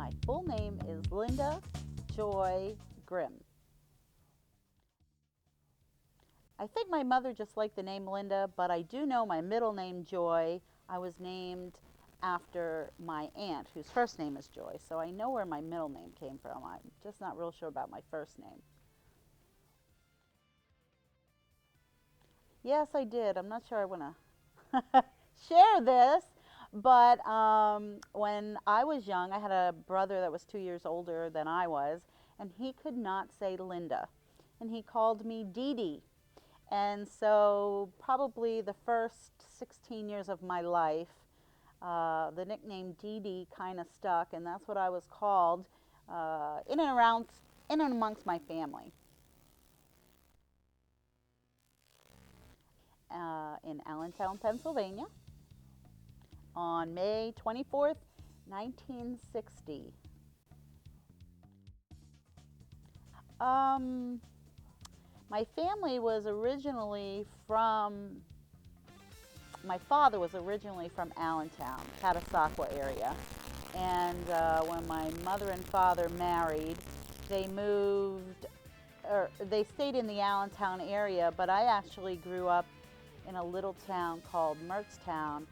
My full name is Linda Joy Grimm. I think my mother just liked the name Linda, but I do know my middle name, Joy. I was named after my aunt, whose first name is Joy, so I know where my middle name came from. I'm just not real sure about my first name. Yes, I did. I'm not sure I want to share this, but when I was young, I had a brother that was 2 years older than I was, and he could not say Linda, and he called me Dee Dee. And so probably the first 16 years of my life, the nickname Dee Dee kind of stuck, and that's what I was called in and amongst my family. In Allentown, Pennsylvania, on May 24th, 1960. My family was originally from, my father was originally from Allentown, Catasauqua area. And when my mother and father married, they moved, or they stayed in the Allentown area, but I actually grew up in a little town called Mertztown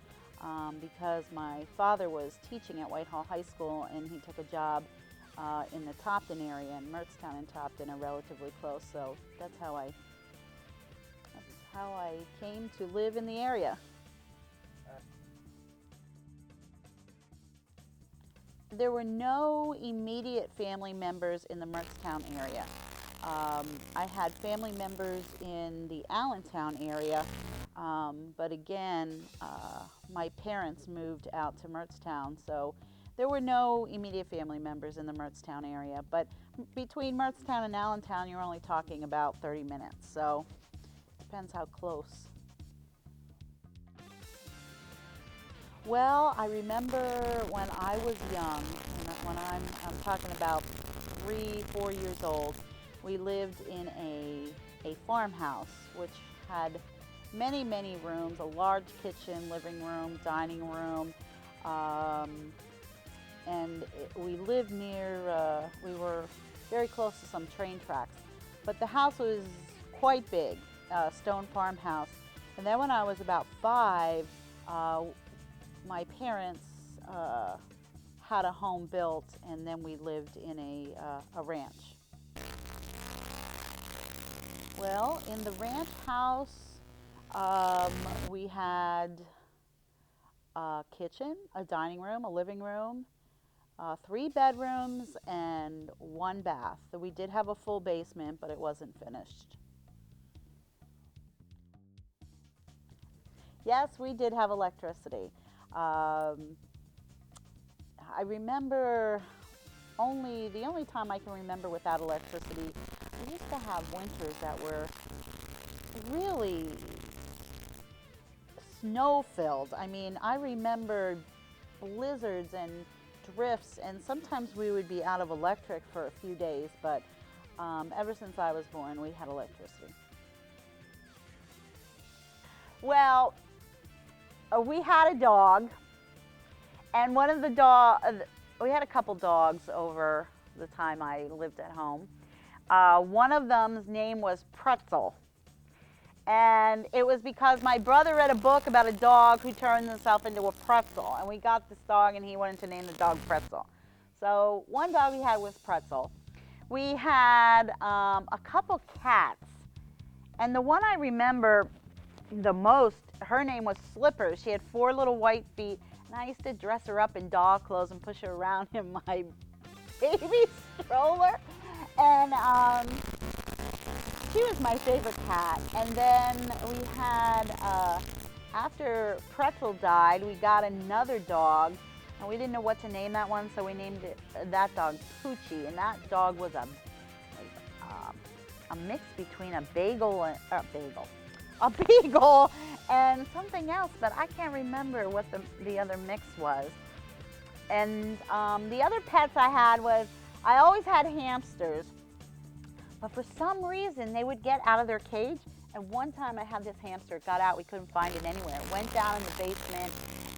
because my father was teaching at Whitehall High School, and he took a job in the Topton area, and Mertztown and Topton are relatively close, so that's how I came to live in the area. There were no immediate family members in the Mertztown area. I had family members in the Allentown area, but again, my parents moved out to Mertztown, so there were no immediate family members in the Mertztown area. But between Mertztown and Allentown, you're only talking about 30 minutes, so depends how close. Well, I remember when I was young, when I'm talking about 3, 4 years old, we lived in a farmhouse which had many, many rooms, a large kitchen, living room, dining room, and we lived near, we were very close to some train tracks. But the house was quite big, stone farmhouse. And then when I was about 5, my parents had a home built, and then we lived in a ranch. Well, in the ranch house, we had a kitchen, a dining room, a living room, 3 bedrooms, and 1 bath. So we did have a full basement, but it wasn't finished. Yes, we did have electricity. I remember the only time I can remember without electricity, we used to have winters that were really snow-filled. I mean, I remember blizzards and drifts, and sometimes we would be out of electric for a few days, but ever since I was born, we had electricity. Well, we had a dog, and one of the we had a couple dogs over the time I lived at home. One of them's name was Pretzel, and it was because my brother read a book about a dog who turned himself into a pretzel, and we got this dog, and he wanted to name the dog Pretzel. So one dog we had was Pretzel. We had a couple cats, and the one I remember the most, her name was Slippers. She had 4 little white feet, and I used to dress her up in dog clothes and push her around in my baby stroller. And she was my favorite cat. And then we had, after Pretzel died, we got another dog, and we didn't know what to name that one, so we named that dog Poochie. And that dog was a mix between a beagle and something else, but I can't remember what the other mix was. And the other pets I had was, I always had hamsters, but for some reason they would get out of their cage, and one time I had this hamster, it got out, we couldn't find it anywhere. It went down in the basement,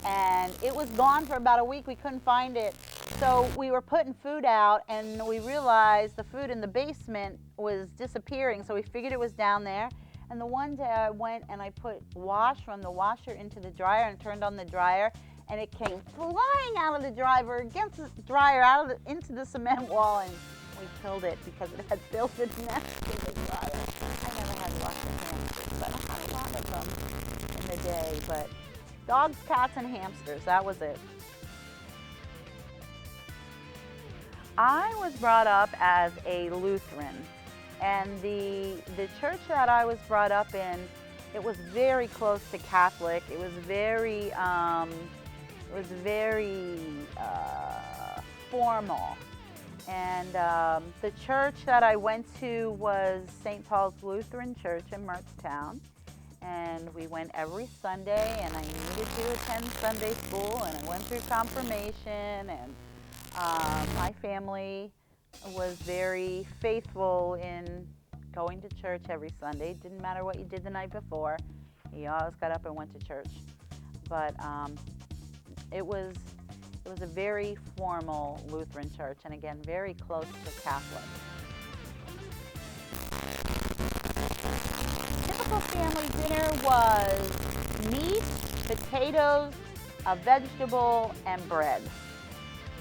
and it was gone for about a week, we couldn't find it. So we were putting food out, and we realized the food in the basement was disappearing, so we figured it was down there. And the one day I went and I put wash from the washer into the dryer and turned on the dryer, and it came flying out of the dryer against the dryer, into the cement wall, and we killed it because it had built its nest in the dryer. I never had lots of hamsters, but I had a lot of them in the day. But dogs, cats, and hamsters, that was it. I was brought up as a Lutheran, and the church that I was brought up in, it was very close to Catholic. It was very formal. And the church that I went to was St. Paul's Lutheran Church in Mertztown. And we went every Sunday, and I needed to attend Sunday school, and I went through confirmation, and my family was very faithful in going to church every Sunday. It didn't matter what you did the night before. You always got up and went to church. But it was a very formal Lutheran church, and again, very close to Catholic. Typical family dinner was meat, potatoes, a vegetable, and bread.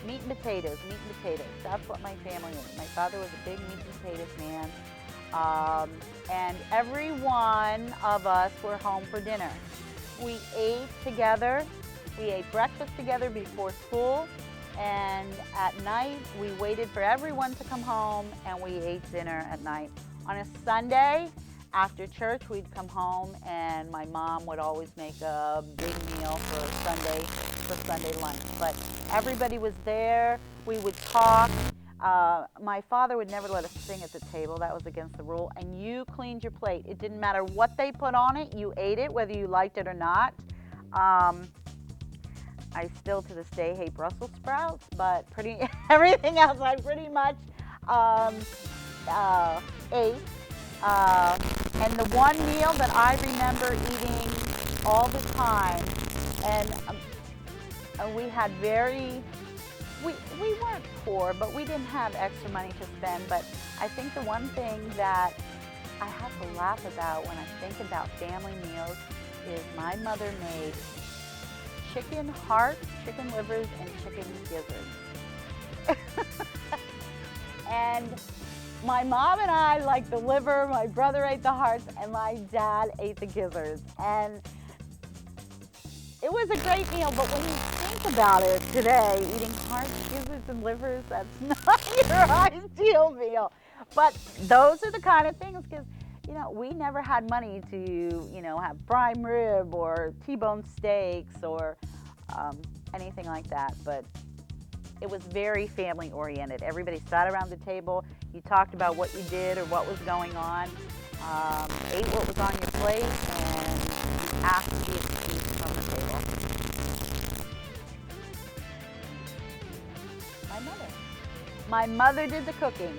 Meat and potatoes, meat and potatoes. That's what my family was. My father was a big meat and potatoes man. And every one of us were home for dinner. We ate together. We ate breakfast together before school. And at night, we waited for everyone to come home, and we ate dinner at night. On a Sunday, after church, we'd come home, and my mom would always make a big meal for Sunday lunch. But everybody was there. We would talk. My father would never let us sing at the table. That was against the rule. And you cleaned your plate. It didn't matter what they put on it. You ate it, whether you liked it or not. I still, to this day, hate Brussels sprouts, but everything else I pretty much ate. And the one meal that I remember eating all the time, and we had we weren't poor, but we didn't have extra money to spend. But I think the one thing that I have to laugh about when I think about family meals is my mother made chicken hearts, chicken livers, and chicken gizzards. And my mom and I liked the liver, my brother ate the hearts, and my dad ate the gizzards. And it was a great meal, but when you think about it today, eating hearts, gizzards, and livers, that's not your ideal meal. But those are the kind of things, because we never had money to, have prime rib or T-bone steaks or anything like that. But it was very family oriented. Everybody sat around the table. You talked about what you did or what was going on, ate what was on your plate, and asked to be excused from the table. My mother did the cooking.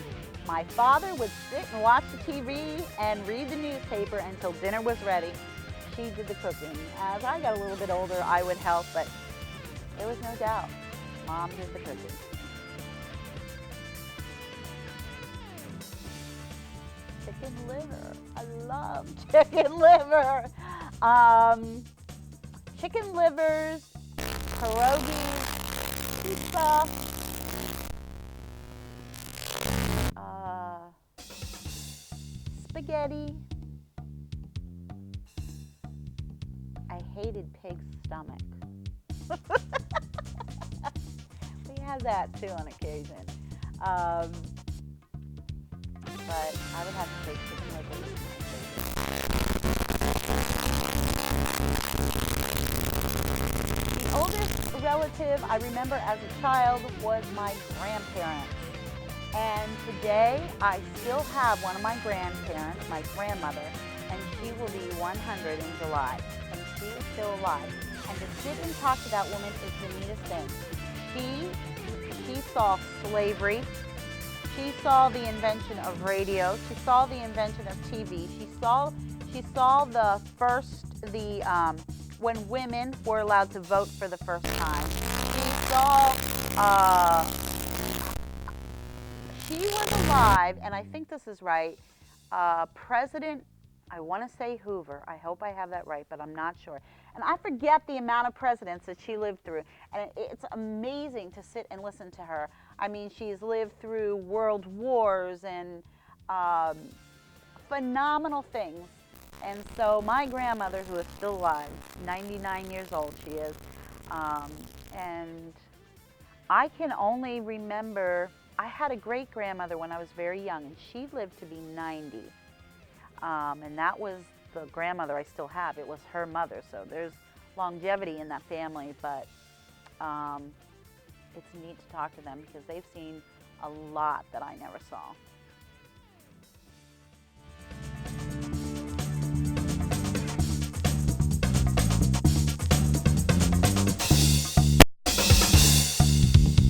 My father would sit and watch the TV and read the newspaper until dinner was ready. She did the cooking. As I got a little bit older, I would help, but there was no doubt. Mom did the cooking. Chicken liver. I love chicken liver. Chicken livers, pierogies, pizza, spaghetti. I hated pig's stomach. We had that too on occasion. But I would have to say chicken liver was my favorite. The oldest relative I remember as a child was my grandparents. And today I still have one of my grandparents, my grandmother, and she will be 100 in July. And she is still alive. And to sit and talk to that woman is the neatest thing. She saw slavery. She saw the invention of radio. She saw the invention of TV. She saw when women were allowed to vote for the first time. She saw Uh, she was alive, and I think this is right. President, I want to say Hoover. I hope I have that right, but I'm not sure. And I forget the amount of presidents that she lived through. And it's amazing to sit and listen to her. I mean, she's lived through world wars and um, phenomenal things. And so my grandmother, who is still alive, 99 years old she is, um, and I can only remember, I had a great grandmother when I was very young, and she lived to be 90. And that was the grandmother I still have. It was her mother, so there's longevity in that family, but it's neat to talk to them because they've seen a lot that I never saw.